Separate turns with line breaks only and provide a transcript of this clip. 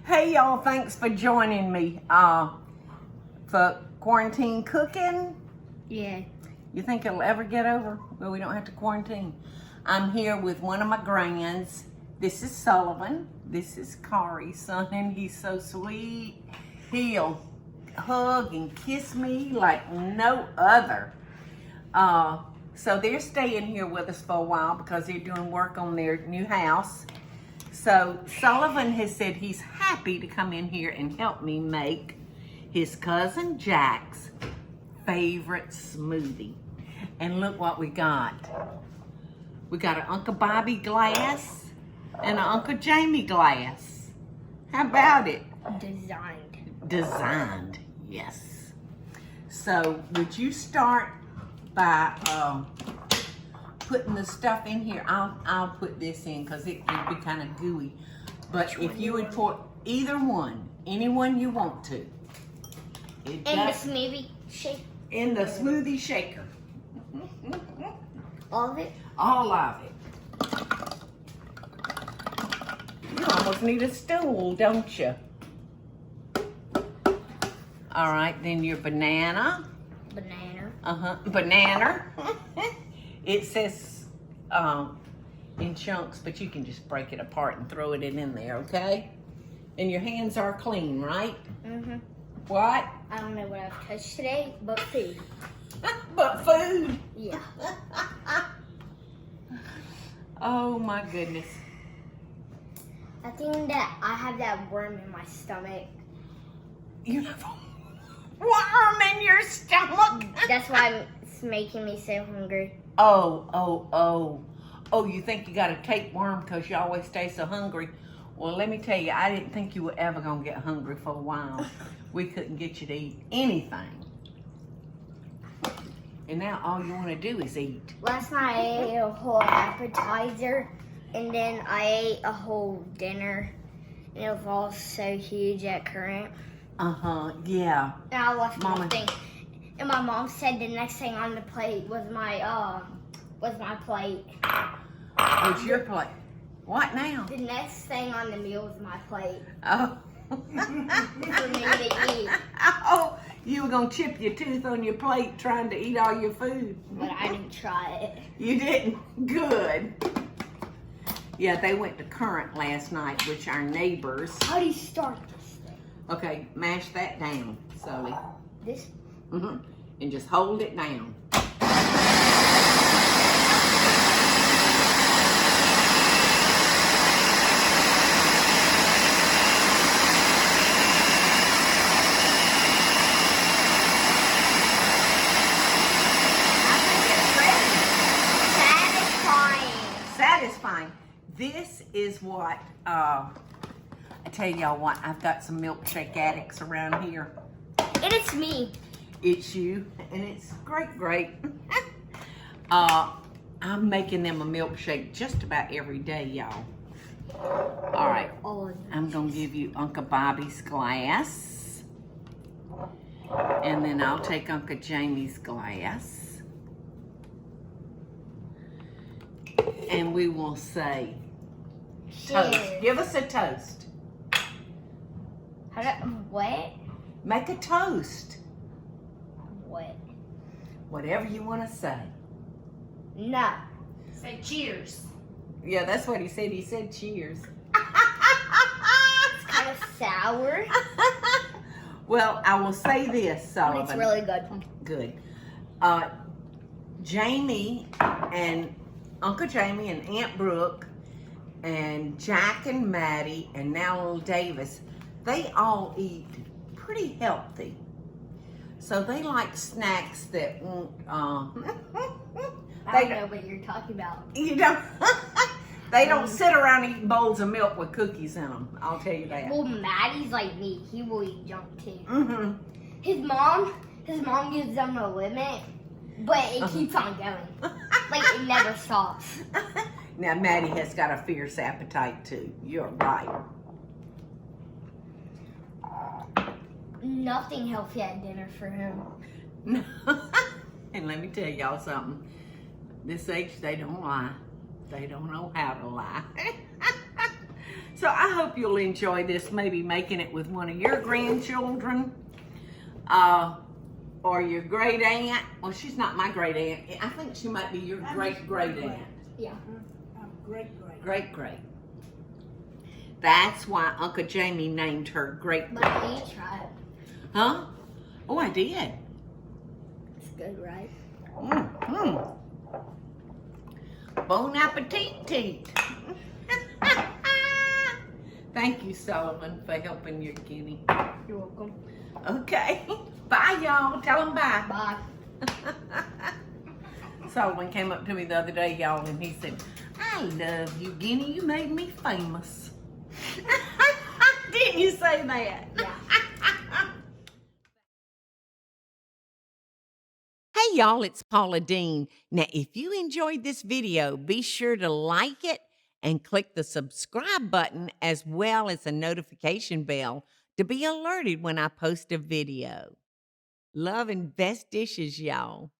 Hey y'all, thanks for joining me for quarantine cooking.
Yeah.
You think it'll ever get over? Well, we don't have to quarantine. I'm here with one of my grands. This is Sullivan. This is Kari's son, and he's so sweet. He'll hug and kiss me like no other. So they're staying here with us for a while because they're doing work on their new house. So Sullivan has said he's happy to come in here and help me make his cousin Jack's favorite smoothie. And look what we got. We got an Uncle Bobby glass and an Uncle Jamie glass. How about it? Designed, yes. So would you start by putting the stuff in here? I'll put this in because it would be kind of gooey. But if you would pour either one, anyone you want to.
In the smoothie shaker.
In the smoothie shaker.
All of it?
All of it. You almost need a stool, don't you? All right, then your banana. Banana. It says in chunks, but you can just break it apart and throw it in there, okay? And your hands are clean, right?
Mm-hmm.
What?
I don't know what I've touched today, but food.
But food?
Yeah.
Oh my goodness.
I think that I have that worm in my stomach.
You have a worm in your stomach?
That's why it's making me so hungry.
Oh, you think you got a tapeworm because you always stay so hungry? Well, let me tell you, I didn't think you were ever going to get hungry for a while. We couldn't get you to eat anything. And now all you want to do is eat.
Last night I ate a whole appetizer, and then I ate a whole dinner, and it was all so huge at current.
Yeah.
And I left nothing. And my mom said the next thing on the plate was my plate.
What's your plate? What now?
The next thing on the meal was my plate.
Oh.
For me to eat.
Oh, you were going to chip your tooth on your plate trying to eat all your food.
But I didn't try it.
You didn't? Good. Yeah, they went to Current last night, which our neighbors.
How do you start this thing?
Okay, mash that down, Sully.
This?
Mm-hmm. And just hold it down. Satisfying. This is what, I tell y'all what, I've got some milkshake addicts around here.
And it's me.
It's you, and it's great. I'm making them a milkshake just about every day, y'all. All right, I'm gonna give you Uncle Bobby's glass. And then I'll take Uncle Jamie's glass. And we will say toast. Give us a toast.
What?
Make a toast.
What?
Whatever you want to say.
No.
Say cheers.
Yeah, that's what he said. He said cheers.
It's kind of sour.
Well, I will say this, Sullivan.
But it's really good.
Good. Jamie and Uncle Jamie and Aunt Brooke and Jack and Maddie and now little Davis, they all eat pretty healthy. So they like snacks that won't,
I don't know what you're talking about.
You don't, they don't sit around eating bowls of milk with cookies in them, I'll tell you that.
Well, Maddie's like me. He will eat junk too.
Mm-hmm.
His mom gives them a limit, but it keeps on going. Like, it never stops.
Now, Maddie has got a fierce appetite, too. You're right.
Nothing healthy at dinner for him.
And let me tell y'all something. This age, they don't lie. They don't know how to lie. So I hope you'll enjoy this, maybe making it with one of your grandchildren, or your great aunt. Well, she's not my great aunt. I think she might be your great aunt.
Yeah.
Great.
Great. That's why Uncle Jamie named her great.
But you try it.
Huh? Oh, I did.
It's good, right?
Bon appetit. Thank you, Sullivan, for helping your guinea.
You're welcome.
Okay. Bye, y'all. Tell them bye.
Bye.
Sullivan came up to me the other day, y'all, and he said, I love you, Guinea. You made me famous. Didn't you say that?
Yeah.
Hey, y'all, it's Paula Deen. Now, if you enjoyed this video, be sure to like it and click the subscribe button as well as the notification bell to be alerted when I post a video. Love and best dishes, y'all.